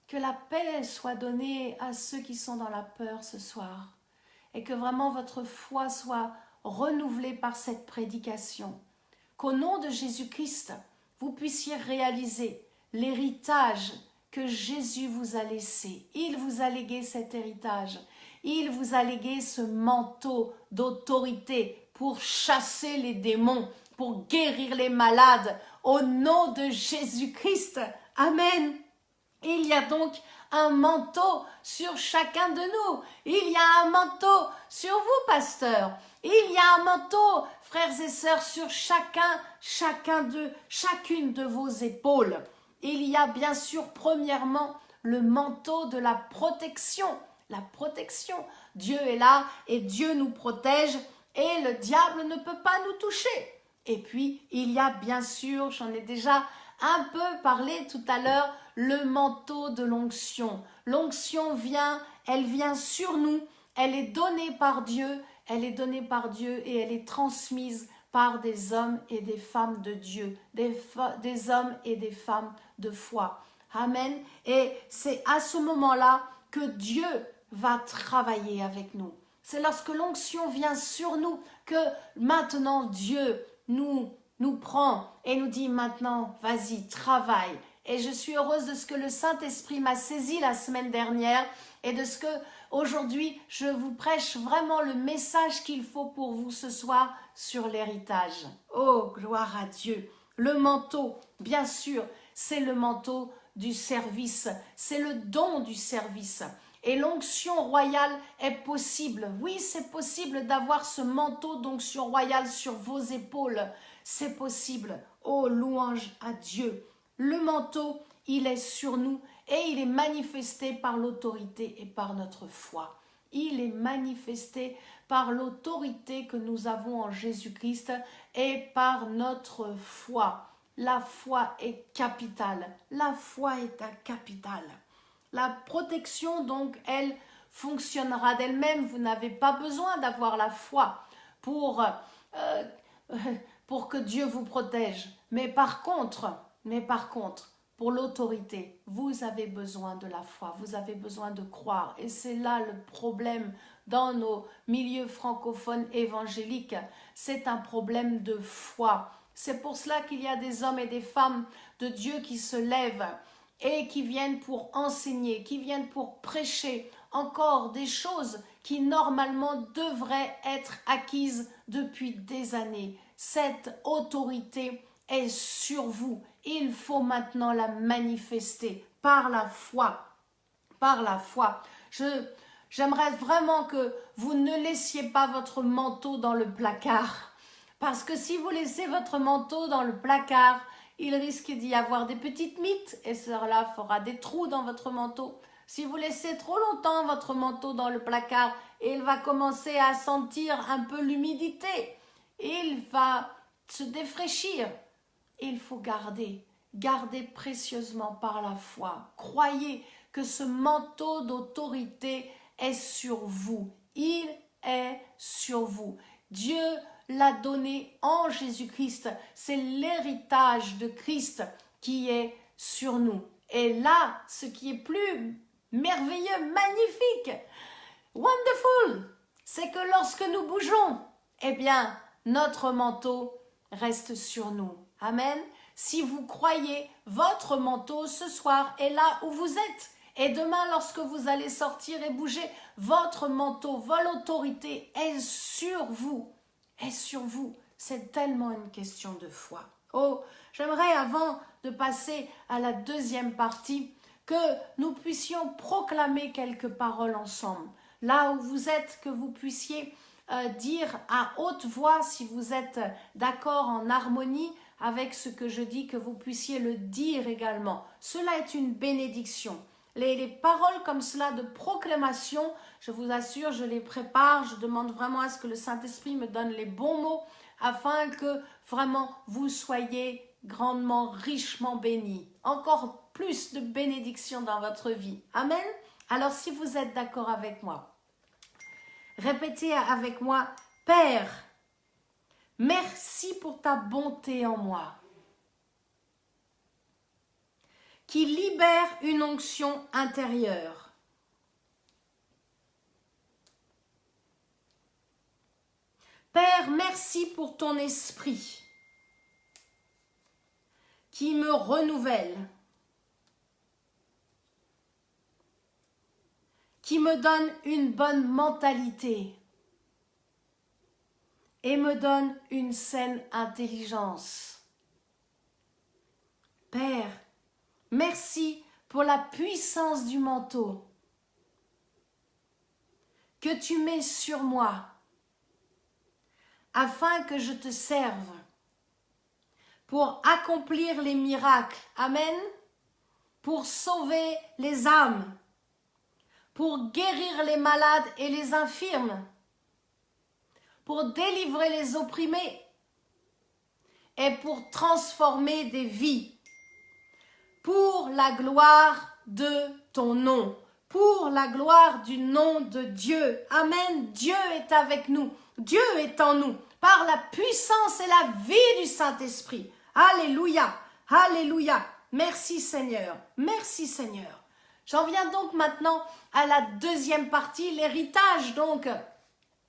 Que la paix soit donnée à ceux qui sont dans la peur ce soir. Et que vraiment votre foi soit renouvelée par cette prédication. Qu'au nom de Jésus-Christ, vous puissiez réaliser l'héritage que Jésus vous a laissé. Il vous a légué cet héritage. Il vous a légué ce manteau d'autorité pour chasser les démons, pour guérir les malades. Au nom de Jésus-Christ. Amen. Il y a donc un manteau sur chacun de nous. Il y a un manteau sur vous, pasteur. Il y a un manteau, frères et sœurs, sur chacune de vos épaules. Il y a bien sûr, premièrement, le manteau de la protection. La protection. Dieu est là et Dieu nous protège et le diable ne peut pas nous toucher. Et puis, il y a bien sûr, j'en ai déjà un peu parlé tout à l'heure, le manteau de l'onction. L'onction vient, elle vient sur nous, elle est donnée par Dieu, et elle est transmise par des hommes et des femmes de Dieu, des hommes et des femmes de foi. Amen. Et c'est à ce moment-là que Dieu va travailler avec nous. C'est lorsque l'onction vient sur nous que maintenant Dieu nous prend et nous dit maintenant, vas-y, travaille. Et je suis heureuse de ce que le Saint-Esprit m'a saisi la semaine dernière et de ce que aujourd'hui je vous prêche vraiment le message qu'il faut pour vous ce soir sur l'héritage. Oh, gloire à Dieu. Le manteau, bien sûr, c'est le manteau du service, c'est le don du service. Et l'onction royale est possible. Oui, c'est possible d'avoir ce manteau d'onction royale sur vos épaules. C'est possible. Oh, louange à Dieu. Le manteau, il est sur nous et il est manifesté par l'autorité et par notre foi. Il est manifesté par l'autorité que nous avons en Jésus-Christ et par notre foi. La foi est capitale. La foi est un capital. La protection, donc, elle fonctionnera d'elle-même. Vous n'avez pas besoin d'avoir la foi pour que Dieu vous protège. Mais par contre, pour l'autorité, vous avez besoin de la foi, vous avez besoin de croire. Et c'est là le problème dans nos milieux francophones évangéliques. C'est un problème de foi. C'est pour cela qu'il y a des hommes et des femmes de Dieu qui se lèvent et qui viennent pour enseigner, qui viennent pour prêcher encore des choses qui normalement devraient être acquises depuis des années. Cette autorité est sur vous. Il faut maintenant la manifester par la foi. Par la foi. J'aimerais vraiment que vous ne laissiez pas votre manteau dans le placard. Parce que si vous laissez votre manteau dans le placard, il risque d'y avoir des petites mites et cela fera des trous dans votre manteau. Si vous laissez trop longtemps votre manteau dans le placard, il va commencer à sentir un peu l'humidité. Il va se défraîchir. Il faut garder précieusement par la foi. Croyez que ce manteau d'autorité est sur vous. Il est sur vous. Dieu l'a donné en Jésus-Christ. C'est l'héritage de Christ qui est sur nous. Et là, ce qui est plus merveilleux, magnifique, wonderful, c'est que lorsque nous bougeons, eh bien, notre manteau reste sur nous. Amen. Si vous croyez, votre manteau ce soir est là où vous êtes. Et demain, lorsque vous allez sortir et bouger, votre manteau, votre autorité est sur vous. Est sur vous. C'est tellement une question de foi. Oh, j'aimerais avant de passer à la deuxième partie, que nous puissions proclamer quelques paroles ensemble. Là où vous êtes, que vous puissiez dire à haute voix, si vous êtes d'accord en harmonie avec ce que je dis, que vous puissiez le dire également. Cela est une bénédiction. Les paroles comme cela de proclamation, je vous assure, je les prépare, je demande vraiment à ce que le Saint-Esprit me donne les bons mots afin que vraiment vous soyez grandement, richement bénis. Encore plus de bénédictions dans votre vie. Amen. Alors si vous êtes d'accord avec moi, répétez avec moi, Père, merci pour ta bonté en moi, qui libère une onction intérieure. Père, merci pour ton esprit qui me renouvelle, qui me donne une bonne mentalité et me donne une saine intelligence. Père, merci pour la puissance du manteau que tu mets sur moi afin que je te serve pour accomplir les miracles. Amen. Pour sauver les âmes, pour guérir les malades et les infirmes, pour délivrer les opprimés et pour transformer des vies, pour la gloire de ton nom, pour la gloire du nom de Dieu. Amen. Dieu est avec nous, Dieu est en nous, par la puissance et la vie du Saint-Esprit. Alléluia, alléluia. Merci Seigneur, merci Seigneur. J'en viens donc maintenant à la deuxième partie, l'héritage donc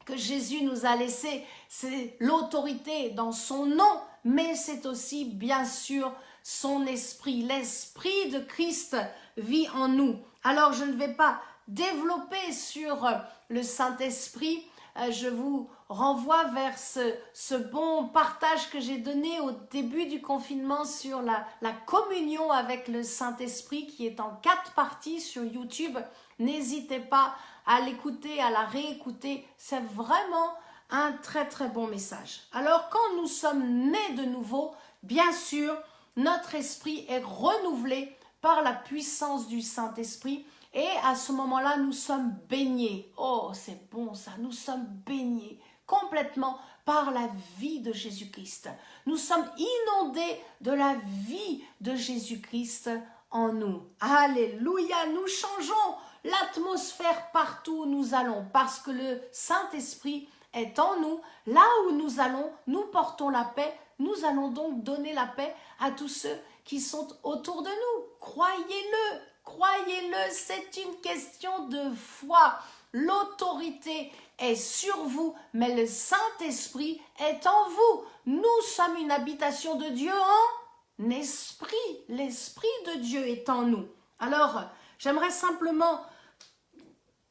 que Jésus nous a laissé. C'est l'autorité dans son nom, mais c'est aussi bien sûr son esprit. L'esprit de Christ vit en nous. Alors je ne vais pas développer sur le Saint-Esprit. Je vous renvoie vers ce bon partage que j'ai donné au début du confinement sur la communion avec le Saint-Esprit qui est en 4 parties sur YouTube. N'hésitez pas à l'écouter, à la réécouter. C'est vraiment un très très bon message. Alors quand nous sommes nés de nouveau, bien sûr, notre esprit est renouvelé par la puissance du Saint-Esprit. Et à ce moment-là, nous sommes baignés. Oh, c'est bon ça, nous sommes baignés complètement par la vie de Jésus-Christ. Nous sommes inondés de la vie de Jésus-Christ en nous. Alléluia, nous changeons l'atmosphère partout où nous allons parce que le Saint-Esprit est en nous. Là où nous allons, nous portons la paix. Nous allons donc donner la paix à tous ceux qui sont autour de nous. Croyez-le. Croyez-le, c'est une question de foi. L'autorité est sur vous, mais le Saint-Esprit est en vous. Nous sommes une habitation de Dieu en esprit. L'Esprit de Dieu est en nous. Alors, j'aimerais simplement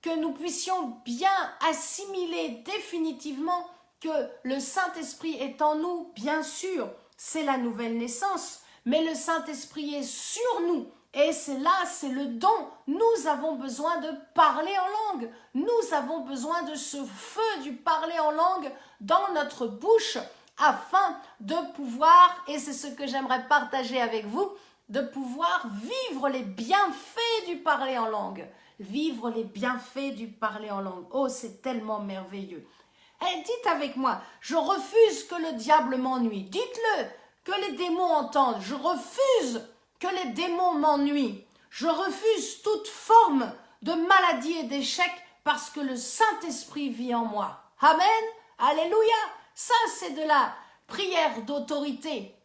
que nous puissions bien assimiler définitivement que le Saint-Esprit est en nous. Bien sûr, c'est la nouvelle naissance, mais le Saint-Esprit est sur nous. Et c'est là, c'est le don. Nous avons besoin de parler en langue. Nous avons besoin de ce feu du parler en langue dans notre bouche afin de pouvoir, et c'est ce que j'aimerais partager avec vous, de pouvoir vivre les bienfaits du parler en langue. Vivre les bienfaits du parler en langue. Oh, c'est tellement merveilleux. Et dites avec moi, je refuse que le diable m'ennuie. Dites-le, que les démons entendent. Je refuse que les démons m'ennuient. Je refuse toute forme de maladie et d'échec parce que le Saint-Esprit vit en moi. Amen. Alléluia. Ça, c'est de la prière d'autorité.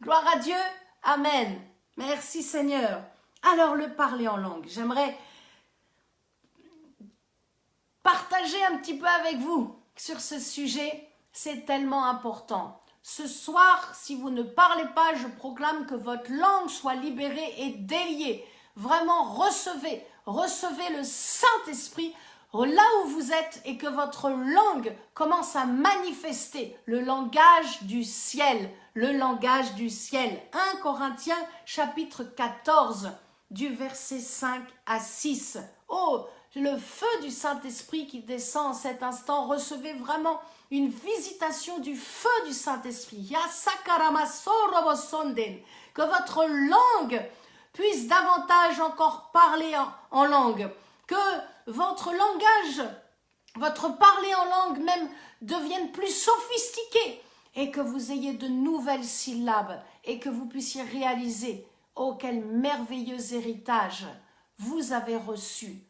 Gloire à Dieu. Amen. Merci Seigneur. Alors, le parler en langue. J'aimerais partager un petit peu avec vous sur ce sujet. C'est tellement important. Ce soir, si vous ne parlez pas, je proclame que votre langue soit libérée et déliée. Vraiment, recevez le Saint-Esprit là où vous êtes et que votre langue commence à manifester le langage du ciel. Le langage du ciel. 1 Corinthiens chapitre 14 du verset 5 à 6. Oh, le feu du Saint-Esprit qui descend en cet instant. Recevez vraiment une visitation du feu du Saint-Esprit. Que votre langue puisse davantage encore parler en langue. Que votre langage, votre parler en langue même devienne plus sophistiqué. Et que vous ayez de nouvelles syllabes. Et que vous puissiez réaliser, oh quel merveilleux héritage vous avez reçu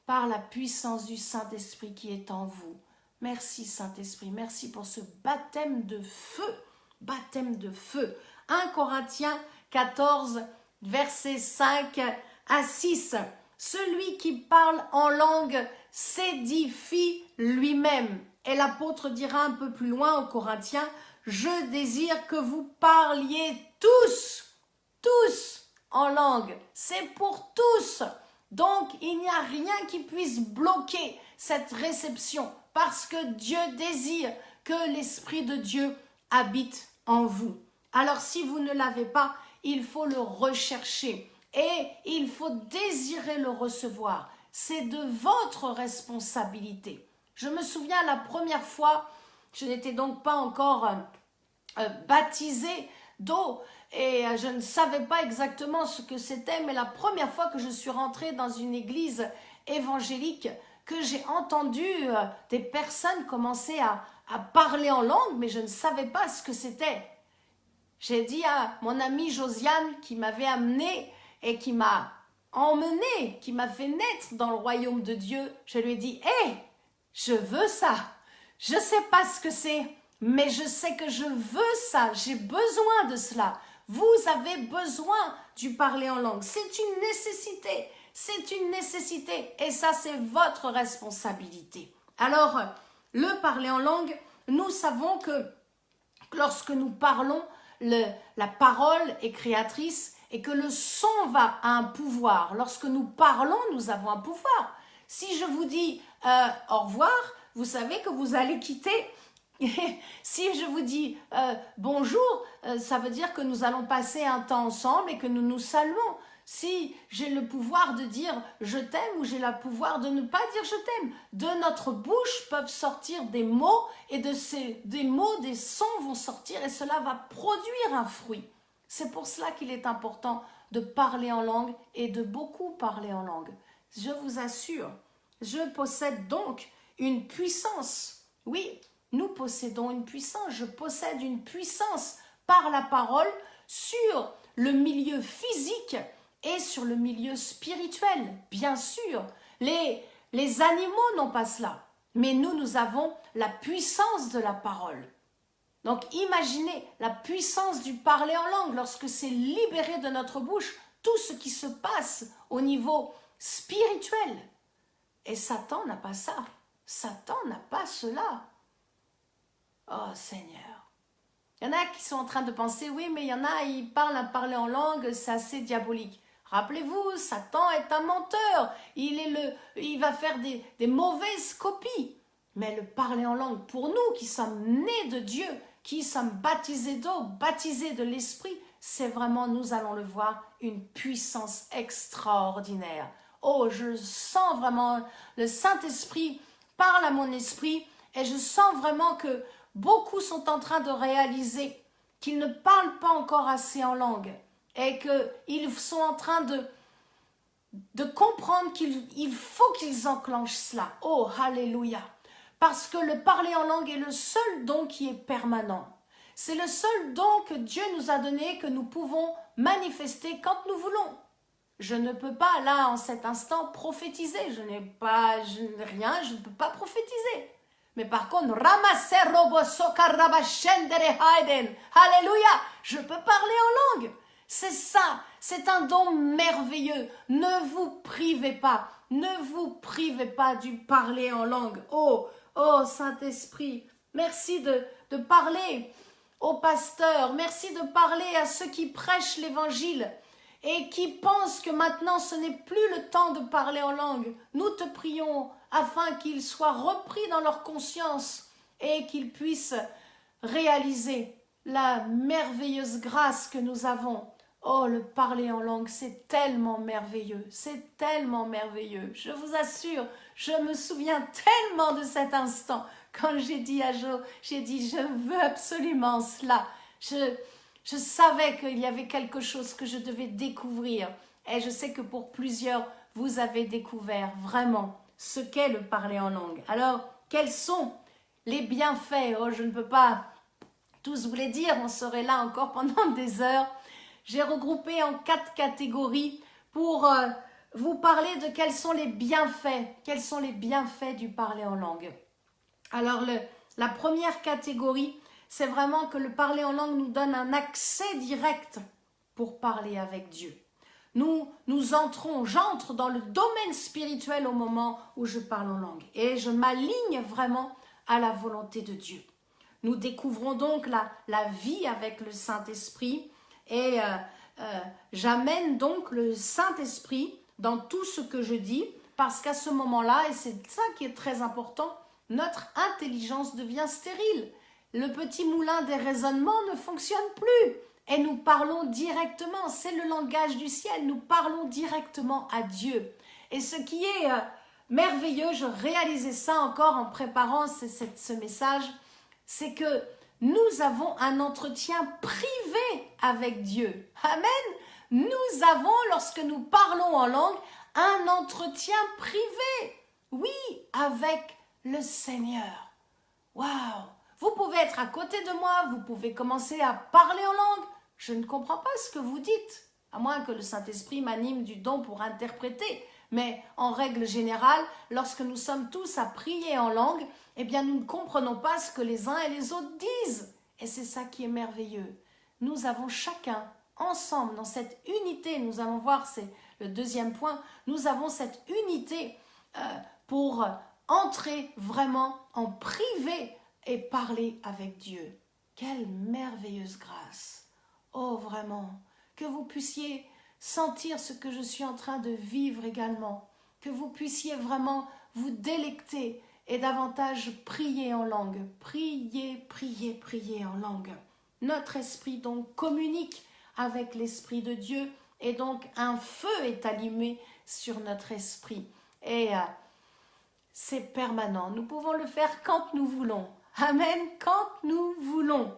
par la puissance du Saint-Esprit qui est en vous. Merci Saint-Esprit, merci pour ce baptême de feu. Baptême de feu. 1 Corinthiens 14, versets 5 à 6. Celui qui parle en langue s'édifie lui-même. Et l'apôtre dira un peu plus loin aux Corinthiens, je désire que vous parliez tous en langue. C'est pour tous. Donc, il n'y a rien qui puisse bloquer cette réception parce que Dieu désire que l'Esprit de Dieu habite en vous. Alors, si vous ne l'avez pas, il faut le rechercher et il faut désirer le recevoir. C'est de votre responsabilité. Je me souviens la première fois, je n'étais donc pas encore baptisée d'eau et je ne savais pas exactement ce que c'était, mais la première fois que je suis rentrée dans une église évangélique, que j'ai entendu des personnes commencer à parler en langue, mais je ne savais pas ce que c'était. J'ai dit à mon amie Josiane qui m'avait amenée et qui m'a emmenée, qui m'a fait naître dans le royaume de Dieu, je lui ai dit, hé, je veux ça. Je ne sais pas ce que c'est, mais je sais que je veux ça. J'ai besoin de cela. Vous avez besoin du parler en langue. C'est une nécessité. C'est une nécessité. Et ça, c'est votre responsabilité. Alors, le parler en langue, nous savons que lorsque nous parlons, la parole est créatrice et que le son a un pouvoir. Lorsque nous parlons, nous avons un pouvoir. Si je vous dis au revoir, vous savez que vous allez quitter. Si je vous dis bonjour, ça veut dire que nous allons passer un temps ensemble et que nous nous saluons. Si j'ai le pouvoir de dire je t'aime ou j'ai le pouvoir de ne pas dire je t'aime, de notre bouche peuvent sortir des mots et des mots, des sons vont sortir et cela va produire un fruit. C'est pour cela qu'il est important de parler en langue et de beaucoup parler en langue. Je vous assure, je possède donc une puissance. Oui, nous possédons une puissance. Je possède une puissance par la parole sur le milieu physique et sur le milieu spirituel. Bien sûr, les animaux n'ont pas cela. Mais nous avons la puissance de la parole. Donc imaginez la puissance du parler en langue lorsque c'est libéré de notre bouche, tout ce qui se passe au niveau spirituel. Et Satan n'a pas ça. Satan n'a pas cela. Oh Seigneur. Il y en a qui sont en train de penser, oui, mais il y en a, ils parlent à parler en langue, c'est assez diabolique. Rappelez-vous, Satan est un menteur. Il va faire des mauvaises copies. Mais le parler en langue, pour nous qui sommes nés de Dieu, qui sommes baptisés d'eau, baptisés de l'Esprit, c'est vraiment, nous allons le voir, une puissance extraordinaire. Oh, je sens vraiment le Saint-Esprit parle à mon esprit et je sens vraiment que beaucoup sont en train de réaliser qu'ils ne parlent pas encore assez en langue et qu'ils sont en train de comprendre qu'il faut qu'ils enclenchent cela. Oh, alléluia! Parce que le parler en langue est le seul don qui est permanent. C'est le seul don que Dieu nous a donné, que nous pouvons manifester quand nous voulons. Je ne peux pas, là, en cet instant, prophétiser. Je n'ai rien, je ne peux pas prophétiser. Mais par contre, alléluia, je peux parler en langue. C'est ça, c'est un don merveilleux. Ne vous privez pas du parler en langue. Oh Saint-Esprit, merci de parler aux pasteurs, merci de parler à ceux qui prêchent l'évangile et qui pensent que maintenant ce n'est plus le temps de parler en langue. Nous te prions afin qu'ils soient repris dans leur conscience et qu'ils puissent réaliser la merveilleuse grâce que nous avons. Oh, le parler en langue, c'est tellement merveilleux, c'est tellement merveilleux. Je vous assure, je me souviens tellement de cet instant quand j'ai dit à Jo, je veux absolument cela. Je savais qu'il y avait quelque chose que je devais découvrir et je sais que pour plusieurs, vous avez découvert vraiment ce qu'est le parler en langue. Alors, quels sont les bienfaits? Oh, je ne peux pas tous vous les dire, on serait là encore pendant des heures. J'ai regroupé en 4 catégories pour vous parler de quels sont les bienfaits du parler en langue. Alors, la première catégorie, c'est vraiment que le parler en langue nous donne un accès direct pour parler avec Dieu. j'entre dans le domaine spirituel au moment où je parle en langue. Et je m'aligne vraiment à la volonté de Dieu. Nous découvrons donc la vie avec le Saint-Esprit et j'amène donc le Saint-Esprit dans tout ce que je dis parce qu'à ce moment-là, et c'est ça qui est très important, notre intelligence devient stérile. Le petit moulin des raisonnements ne fonctionne plus et nous parlons directement, c'est le langage du ciel, nous parlons directement à Dieu. Et ce qui est merveilleux, je réalisais ça encore en préparant ce message, c'est que nous avons un entretien privé avec Dieu. Amen. Nous avons, lorsque nous parlons en langue, un entretien privé. Oui, avec le Seigneur. Waouh! Vous pouvez être à côté de moi, vous pouvez commencer à parler en langue. Je ne comprends pas ce que vous dites, à moins que le Saint-Esprit m'anime du don pour interpréter. Mais en règle générale, lorsque nous sommes tous à prier en langue, eh bien nous ne comprenons pas ce que les uns et les autres disent. Et c'est ça qui est merveilleux. Nous avons chacun, ensemble, dans cette unité, nous allons voir, c'est le deuxième point, nous avons cette unité pour entrer vraiment en privé et parler avec Dieu. Quelle merveilleuse grâce! Oh, vraiment, que vous puissiez sentir ce que je suis en train de vivre également, que vous puissiez vraiment vous délecter et davantage prier en langue. Prier, prier, prier en langue. Notre esprit donc communique avec l'Esprit de Dieu et donc un feu est allumé sur notre esprit. Et c'est permanent. Nous pouvons le faire quand nous voulons. Amen, quand nous voulons.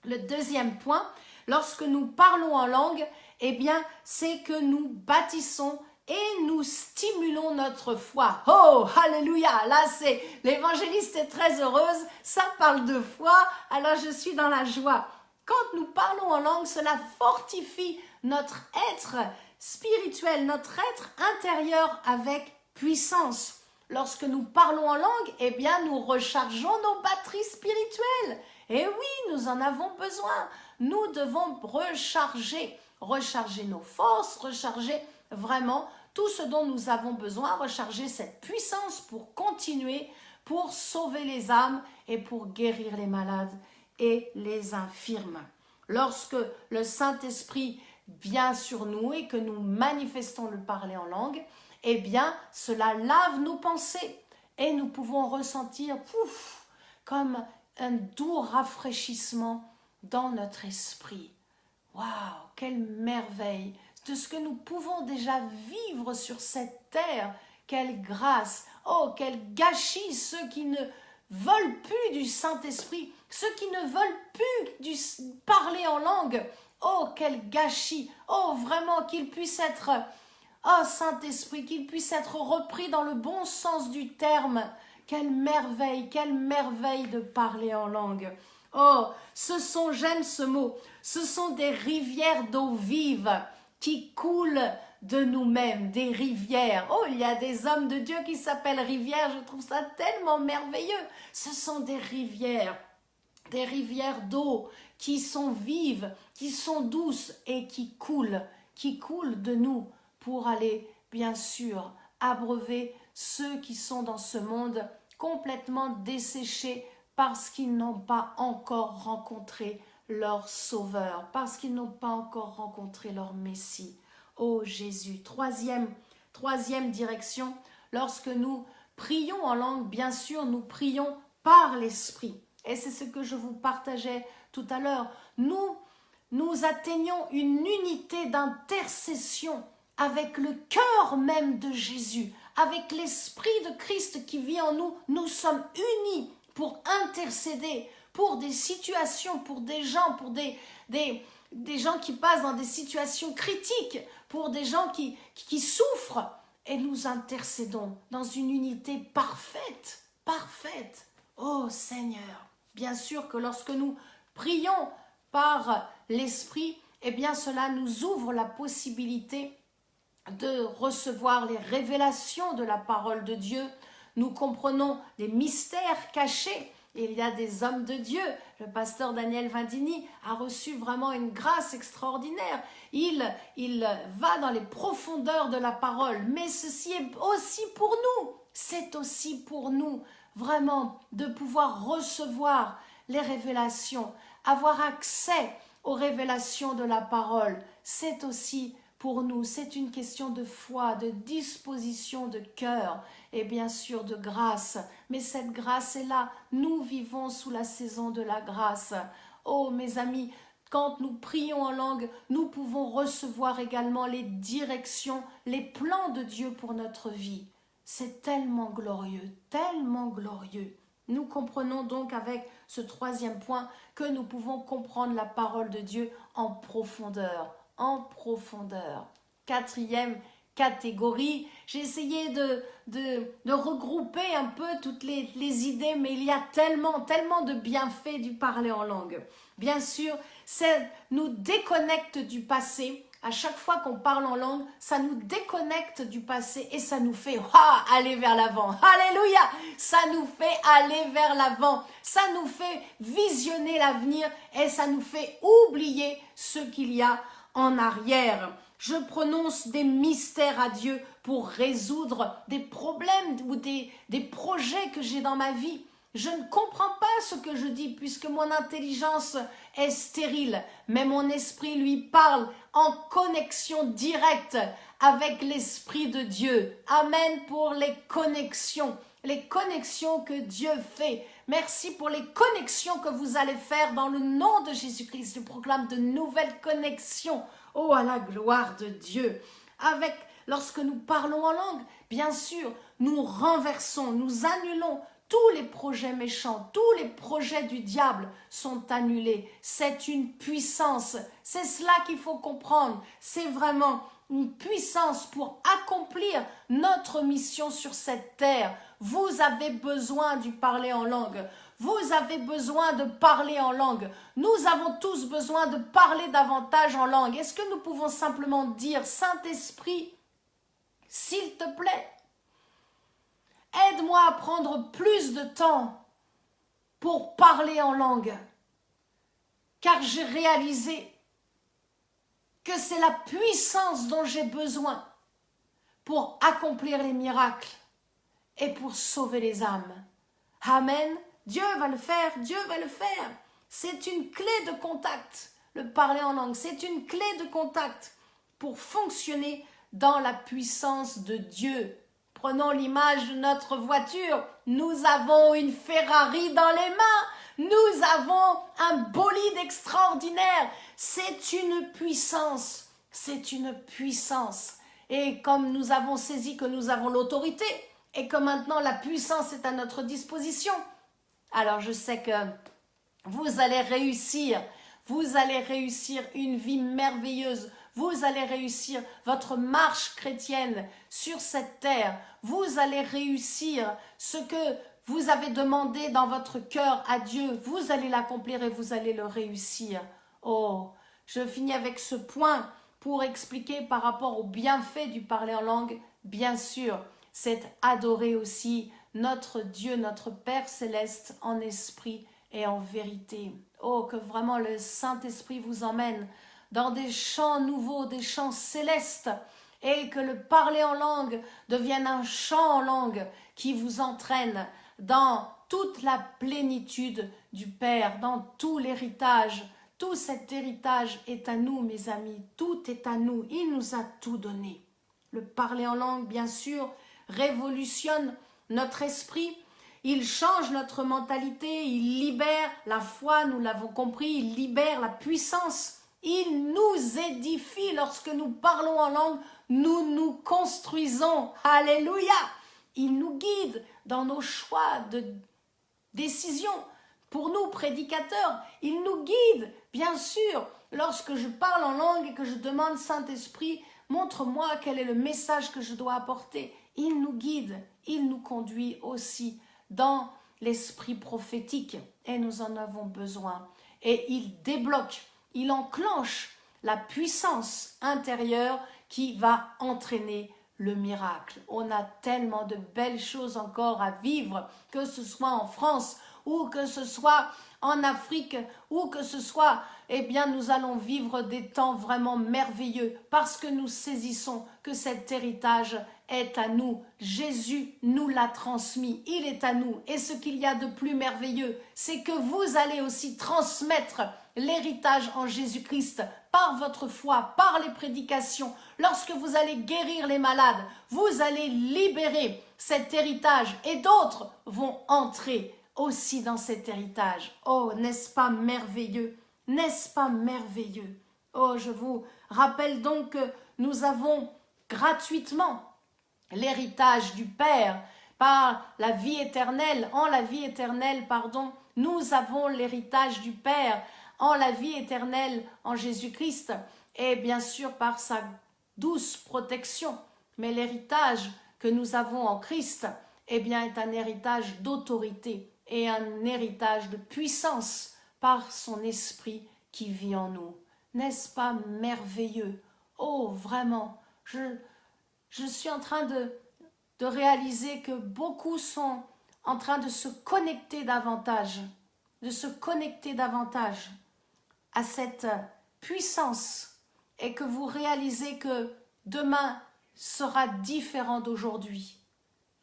Le deuxième point, lorsque nous parlons en langue, eh bien, c'est que nous bâtissons et nous stimulons notre foi. Oh, alléluia! Là, c'est l'évangéliste est très heureuse, ça parle de foi, alors je suis dans la joie. Quand nous parlons en langue, cela fortifie notre être spirituel, notre être intérieur avec puissance. Lorsque nous parlons en langue, eh bien, nous rechargeons nos batteries spirituelles. Et oui, nous en avons besoin. Nous devons recharger nos forces, recharger vraiment tout ce dont nous avons besoin, recharger cette puissance pour continuer, pour sauver les âmes et pour guérir les malades et les infirmes. Lorsque le Saint-Esprit vient sur nous et que nous manifestons le parler en langue, eh bien, cela lave nos pensées et nous pouvons ressentir comme un doux rafraîchissement dans notre esprit. Waouh, quelle merveille de ce que nous pouvons déjà vivre sur cette terre. Quelle grâce, oh, quel gâchis ceux qui ne veulent plus du Saint-Esprit, ceux qui ne veulent plus parler en langue. Oh, quel gâchis, oh, vraiment qu'il puisse être... Oh Saint-Esprit, qu'il puisse être repris dans le bon sens du terme. Quelle merveille de parler en langue. Oh, j'aime ce mot, ce sont des rivières d'eau vive qui coulent de nous-mêmes, des rivières. Oh, il y a des hommes de Dieu qui s'appellent rivières, je trouve ça tellement merveilleux. Ce sont des rivières d'eau qui sont vives, qui sont douces et qui coulent de nous pour aller, bien sûr, abreuver ceux qui sont dans ce monde complètement desséchés parce qu'ils n'ont pas encore rencontré leur Sauveur, parce qu'ils n'ont pas encore rencontré leur Messie. Oh Jésus, troisième direction, lorsque nous prions en langue, bien sûr, nous prions par l'Esprit. Et c'est ce que je vous partageais tout à l'heure. Nous atteignons une unité d'intercession avec le cœur même de Jésus, avec l'Esprit de Christ qui vit en nous. Nous sommes unis pour intercéder pour des situations, pour des gens, pour des gens qui passent dans des situations critiques, pour des gens qui souffrent. Et nous intercédons dans une unité parfaite. Oh Seigneur, bien sûr que lorsque nous prions par l'Esprit, eh bien cela nous ouvre la possibilité de recevoir les révélations de la parole de Dieu. Nous comprenons les mystères cachés Il y a des hommes de Dieu. Le pasteur Daniel Vindini a reçu vraiment une grâce extraordinaire. Il va dans les profondeurs de la parole. Mais ceci est aussi pour nous. C'est aussi pour nous, vraiment, de pouvoir recevoir les révélations, avoir accès aux révélations de la parole. C'est aussi pour nous, c'est une question de foi, de disposition de cœur et bien sûr de grâce. Mais cette grâce est là. Nous vivons sous la saison de la grâce. Oh mes amis, quand nous prions en langue, nous pouvons recevoir également les directions, les plans de Dieu pour notre vie. C'est tellement glorieux, tellement glorieux. Nous comprenons donc avec ce troisième point que nous pouvons comprendre la parole de Dieu en profondeur. En profondeur. Quatrième catégorie, j'ai essayé de regrouper un peu toutes les idées, mais il y a tellement de bienfaits du parler en langue. Bien sûr, ça nous déconnecte du passé. À chaque fois qu'on parle en langue, ça nous déconnecte du passé et ça nous fait aller vers l'avant. Alléluia! Ça nous fait aller vers l'avant. Ça nous fait visionner l'avenir et ça nous fait oublier ce qu'il y a en arrière. Je prononce des mystères à Dieu pour résoudre des problèmes ou des projets que j'ai dans ma vie. Je ne comprends pas ce que je dis puisque mon intelligence est stérile, mais mon esprit lui parle en connexion directe avec l'Esprit de Dieu. Amen pour les connexions que Dieu fait. Merci pour les connexions que vous allez faire dans le nom de Jésus-Christ. Je proclame de nouvelles connexions. Oh, à la gloire de Dieu. Lorsque nous parlons en langue, bien sûr, nous renversons, nous annulons tous les projets méchants, tous les projets du diable sont annulés. C'est une puissance. C'est cela qu'il faut comprendre. C'est vraiment une puissance pour accomplir notre mission sur cette terre. Vous avez besoin du parler en langue. Vous avez besoin de parler en langue. Nous avons tous besoin de parler davantage en langue. Est-ce que nous pouvons simplement dire, Saint-Esprit, s'il te plaît, aide-moi à prendre plus de temps pour parler en langue, car j'ai réalisé que c'est la puissance dont j'ai besoin pour accomplir les miracles et pour sauver les âmes. Amen. Dieu va le faire, Dieu va le faire. C'est une clé de contact, le parler en langue. C'est une clé de contact pour fonctionner dans la puissance de Dieu. Prenons l'image de notre voiture. Nous avons une Ferrari dans les mains. Nous avons un bolide extraordinaire. C'est une puissance. C'est une puissance. Et comme nous avons saisi que nous avons l'autorité et que maintenant la puissance est à notre disposition, alors je sais que vous allez réussir une vie merveilleuse. Vous allez réussir votre marche chrétienne sur cette terre. Vous allez réussir ce que vous avez demandé dans votre cœur à Dieu. Vous allez l'accomplir et vous allez le réussir. Oh, je finis avec ce point pour expliquer par rapport aux bienfaits du parler en langue. Bien sûr, c'est adorer aussi notre Dieu, notre Père céleste en esprit et en vérité. Oh, que vraiment le Saint-Esprit vous emmène dans des chants nouveaux, des chants célestes, et que le parler en langue devienne un chant en langue qui vous entraîne dans toute la plénitude du Père, dans tout l'héritage. Tout cet héritage est à nous, mes amis, tout est à nous, il nous a tout donné. Le parler en langue, bien sûr, révolutionne notre esprit, il change notre mentalité, il libère la foi, nous l'avons compris, il libère la puissance. Il nous édifie lorsque nous parlons en langue, nous nous construisons. Alléluia! Il nous guide dans nos choix de décision. Pour nous, prédicateurs, il nous guide, bien sûr. Lorsque je parle en langue et que je demande Saint-Esprit, montre-moi quel est le message que je dois apporter. Il nous guide, il nous conduit aussi dans l'esprit prophétique et nous en avons besoin. Et il débloque, il enclenche la puissance intérieure qui va entraîner le miracle. On a tellement de belles choses encore à vivre, que ce soit en France ou que ce soit en Afrique, ou que ce soit, eh bien, nous allons vivre des temps vraiment merveilleux parce que nous saisissons que cet héritage est à nous. Jésus nous l'a transmis, il est à nous. Et ce qu'il y a de plus merveilleux, c'est que vous allez aussi transmettre l'héritage en Jésus-Christ par votre foi, par les prédications. Lorsque vous allez guérir les malades, vous allez libérer cet héritage et d'autres vont entrer aussi dans cet héritage. Oh, n'est-ce pas merveilleux? N'est-ce pas merveilleux? Oh, je vous rappelle donc que nous avons gratuitement l'héritage du Père par la vie éternelle, en la vie éternelle, pardon, nous avons l'héritage du Père en la vie éternelle en Jésus-Christ et bien sûr par sa douce protection. Mais l'héritage que nous avons en Christ, eh bien, est un héritage d'autorité et un héritage de puissance par son esprit qui vit en nous. N'est-ce pas merveilleux? Oh, vraiment, je suis en train de réaliser que beaucoup sont en train de se connecter davantage, à cette puissance et que vous réalisez que demain sera différent d'aujourd'hui.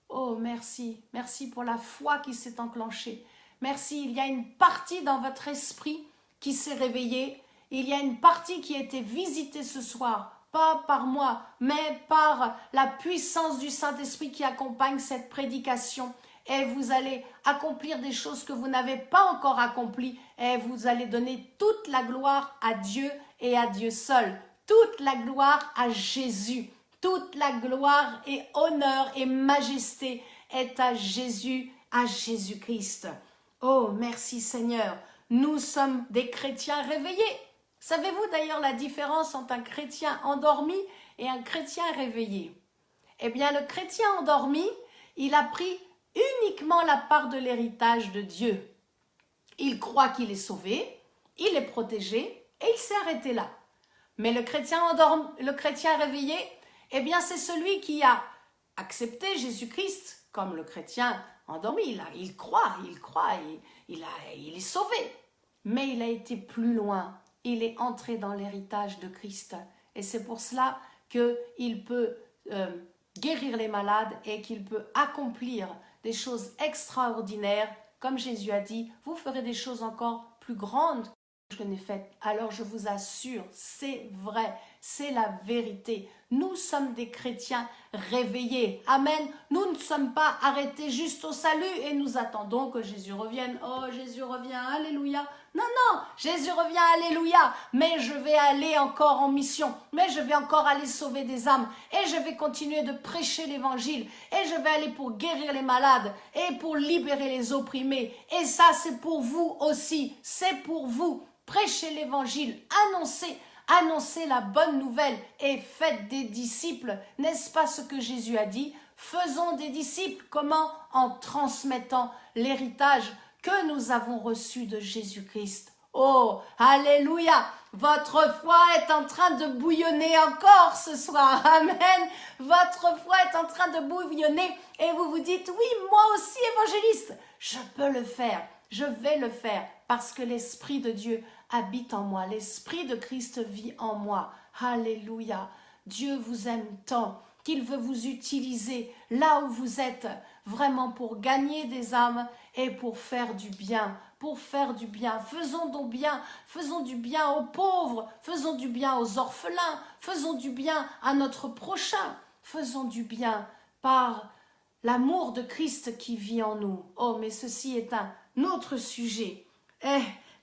Oh, merci, merci pour la foi qui s'est enclenchée. Merci, il y a une partie dans votre esprit qui s'est réveillée. Il y a une partie qui a été visitée ce soir, pas par moi, mais par la puissance du Saint-Esprit qui accompagne cette prédication. Et vous allez accomplir des choses que vous n'avez pas encore accomplies. Et vous allez donner toute la gloire à Dieu et à Dieu seul. Toute la gloire à Jésus. Toute la gloire et honneur et majesté est à Jésus, à Jésus-Christ. Oh, merci Seigneur. Nous sommes des chrétiens réveillés. Savez-vous d'ailleurs la différence entre un chrétien endormi et un chrétien réveillé? Eh bien, le chrétien endormi, il a pris uniquement la part de l'héritage de Dieu. Il croit qu'il est sauvé, il est protégé et il s'est arrêté là. Mais le chrétien endormi, le chrétien réveillé, eh bien, c'est celui qui a accepté Jésus-Christ comme le chrétien endormi. Il croit, il est sauvé. Mais il a été plus loin. Il est entré dans l'héritage de Christ. Et c'est pour cela qu'il peut guérir les malades et qu'il peut accomplir des choses extraordinaires. Comme Jésus a dit, vous ferez des choses encore plus grandes que je n'ai faites. Alors je vous assure, c'est vrai, c'est la vérité. Nous sommes des chrétiens réveillés. Amen. Nous ne sommes pas arrêtés juste au salut et nous attendons que Jésus revienne. Oh, Jésus revient, alléluia. Non, non, Jésus revient, alléluia. Mais je vais aller encore en mission. Mais je vais encore aller sauver des âmes. Et je vais continuer de prêcher l'évangile. Et je vais aller pour guérir les malades. Et pour libérer les opprimés. Et ça, c'est pour vous aussi. C'est pour vous. Prêchez l'évangile. Annoncez la bonne nouvelle et faites des disciples. N'est-ce pas ce que Jésus a dit? Faisons des disciples. Comment? En transmettant l'héritage que nous avons reçu de Jésus-Christ. Oh, alléluia! Votre foi est en train de bouillonner encore ce soir. Amen. Votre foi est en train de bouillonner et vous vous dites, oui, moi aussi évangéliste, je peux le faire. Je vais le faire parce que l'Esprit de Dieu habite en moi. L'Esprit de Christ vit en moi. Alléluia. Dieu vous aime tant qu'il veut vous utiliser là où vous êtes, vraiment pour gagner des âmes et pour faire du bien. Pour faire du bien. Faisons du bien aux pauvres, faisons du bien aux orphelins, faisons du bien à notre prochain, faisons du bien par l'amour de Christ qui vit en nous. Oh, mais ceci est un autre sujet.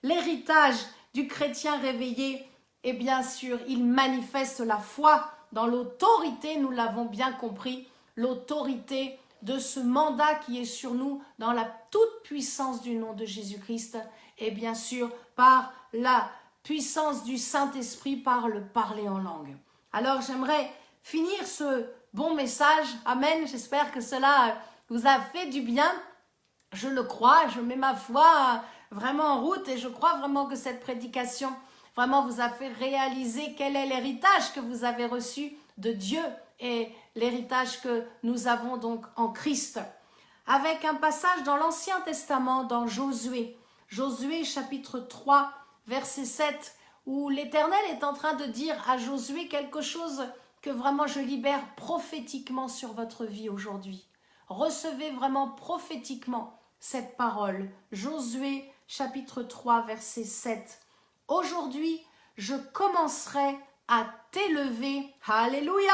L'héritage du chrétien réveillé, et bien sûr, il manifeste la foi dans l'autorité, nous l'avons bien compris, l'autorité de ce mandat qui est sur nous dans la toute puissance du nom de Jésus-Christ et bien sûr par la puissance du Saint-Esprit par le parler en langue. Alors j'aimerais finir ce bon message. Amen. J'espère que cela vous a fait du bien. Je le crois, je mets ma foi vraiment en route et je crois vraiment que cette prédication vraiment vous a fait réaliser quel est l'héritage que vous avez reçu de Dieu et l'héritage que nous avons donc en Christ. avec un passage dans l'Ancien Testament, dans Josué. Josué chapitre 3, verset 7, où l'Éternel est en train de dire à Josué quelque chose que vraiment je libère prophétiquement sur votre vie aujourd'hui. Recevez vraiment prophétiquement cette parole. Josué chapitre 3, verset 7. Aujourd'hui, je commencerai à t'élever, alléluia,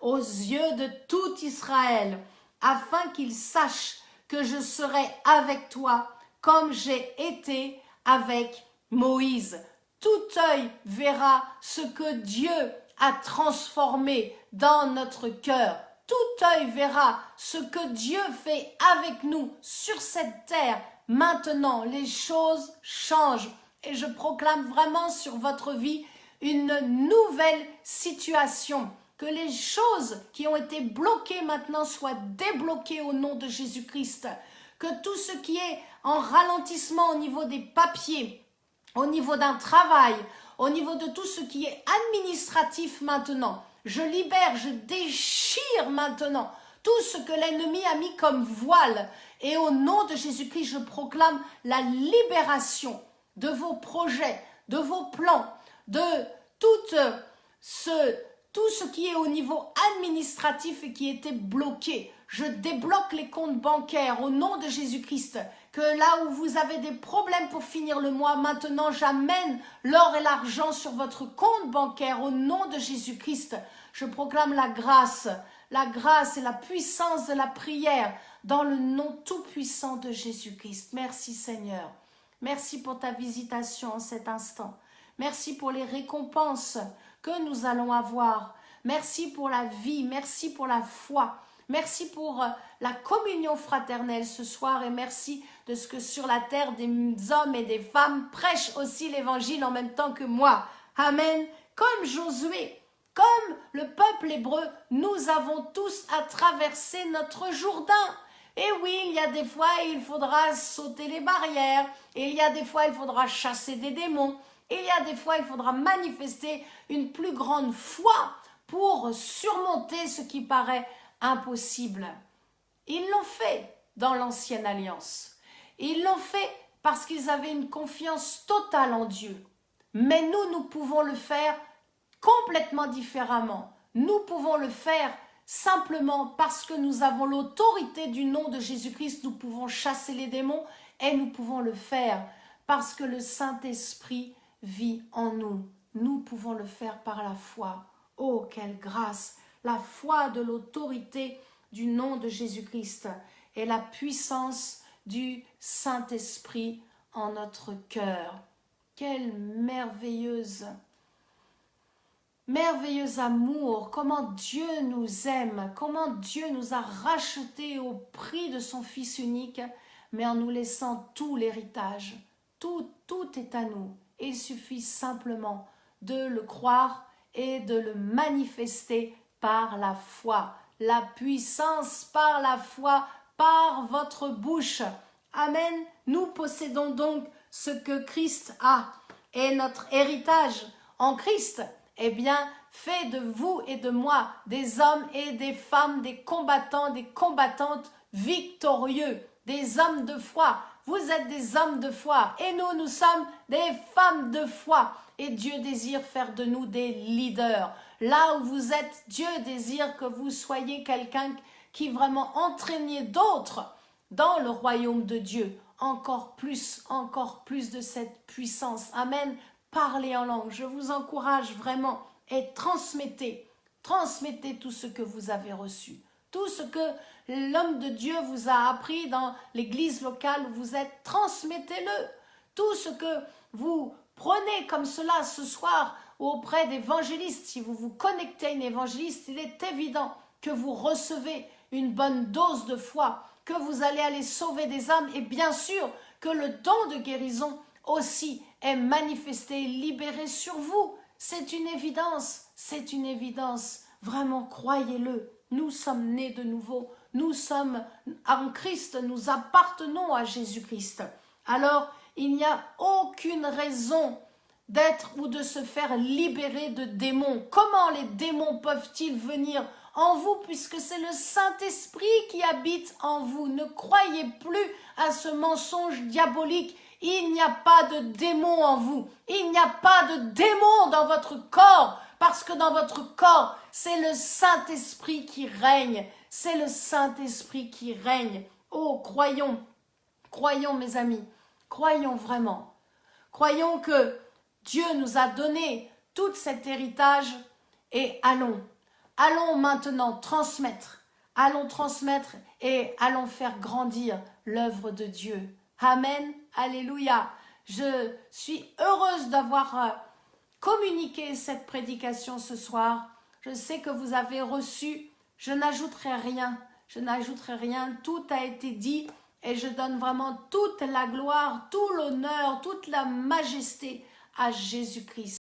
aux yeux de tout Israël, afin qu'ils sachent que je serai avec toi comme j'ai été avec Moïse. Tout œil verra ce que Dieu a transformé dans notre cœur. Tout œil verra ce que Dieu fait avec nous sur cette terre. Maintenant, les choses changent et je proclame vraiment sur votre vie une nouvelle situation. Que les choses qui ont été bloquées maintenant soient débloquées au nom de Jésus-Christ. Que tout ce qui est en ralentissement au niveau des papiers, au niveau d'un travail, au niveau de tout ce qui est administratif maintenant, je libère, je déchire maintenant tout ce que l'ennemi a mis comme voile. Et au nom de Jésus-Christ, je proclame la libération de vos projets, de vos plans, de tout ce qui est au niveau administratif et qui était bloqué. Je débloque les comptes bancaires au nom de Jésus-Christ. Que là où vous avez des problèmes pour finir le mois, maintenant j'amène l'or et l'argent sur votre compte bancaire au nom de Jésus-Christ. Je proclame la grâce et la puissance de la prière dans le nom tout-puissant de Jésus-Christ. Merci Seigneur. Merci pour ta visitation en cet instant. Merci pour les récompenses que nous allons avoir. Merci pour la vie, merci pour la foi. Merci pour la communion fraternelle ce soir et merci de ce que sur la terre des hommes et des femmes prêchent aussi l'évangile en même temps que moi. Amen. Comme Josué, comme le peuple hébreu, nous avons tous à traverser notre Jourdain. Et oui, il y a des fois, il faudra sauter les barrières. Et il y a des fois, il faudra chasser des démons. Et il y a des fois, il faudra manifester une plus grande foi pour surmonter ce qui paraît impossible. Ils l'ont fait dans l'ancienne alliance. Ils l'ont fait parce qu'ils avaient une confiance totale en Dieu. Mais nous pouvons le faire complètement différemment. Nous pouvons le faire simplement parce que nous avons l'autorité du nom de Jésus-Christ. Nous pouvons chasser les démons et nous pouvons le faire parce que le Saint-Esprit vit en nous. Nous pouvons le faire par la foi. Oh, quelle grâce! La foi de l'autorité du nom de Jésus-Christ et la puissance du Saint-Esprit en notre cœur. Quel merveilleux amour, comment Dieu nous aime, comment Dieu nous a rachetés au prix de son Fils unique, mais en nous laissant tout l'héritage. Tout est à nous. Il suffit simplement de le croire et de le manifester par la foi. La puissance par la foi, par votre bouche. Amen. Nous possédons donc ce que Christ a. Et notre héritage en Christ, eh bien, fait de vous et de moi des hommes et des femmes, des combattants, des combattantes victorieux, des hommes de foi. Vous êtes des hommes de foi et nous sommes des femmes de foi. Et Dieu désire faire de nous des leaders. Là où vous êtes, Dieu désire que vous soyez quelqu'un qui vraiment entraîniez d'autres dans le royaume de Dieu. Encore plus de cette puissance. Amen. Parlez en langue. Je vous encourage vraiment et transmettez tout ce que vous avez reçu. Tout ce que l'homme de Dieu vous a appris dans l'église locale où vous êtes, transmettez-le. Tout ce que vous prenez comme cela ce soir auprès d'évangélistes, si vous vous connectez à une évangéliste, il est évident que vous recevez une bonne dose de foi, que vous allez aller sauver des âmes et bien sûr que le don de guérison aussi est manifesté, libéré sur vous. C'est une évidence, vraiment croyez-le. Nous sommes nés de nouveau, nous sommes en Christ, nous appartenons à Jésus-Christ. Alors, il n'y a aucune raison d'être ou de se faire libérer de démons. Comment les démons peuvent-ils venir en vous puisque c'est le Saint-Esprit qui habite en vous. Ne croyez plus à ce mensonge diabolique. Il n'y a pas de démon en vous. Il n'y a pas de démon dans votre corps parce que dans votre corps, c'est le Saint-Esprit qui règne. C'est le Saint-Esprit qui règne. Oh, croyons, croyons mes amis, croyons vraiment. Croyons que Dieu nous a donné tout cet héritage et allons maintenant transmettre. Allons transmettre et allons faire grandir l'œuvre de Dieu. Amen, alléluia. Je suis heureuse d'avoir communiqué cette prédication ce soir. Je sais que vous avez reçu, je n'ajouterai rien, tout a été dit et je donne vraiment toute la gloire, tout l'honneur, toute la majesté à Jésus-Christ.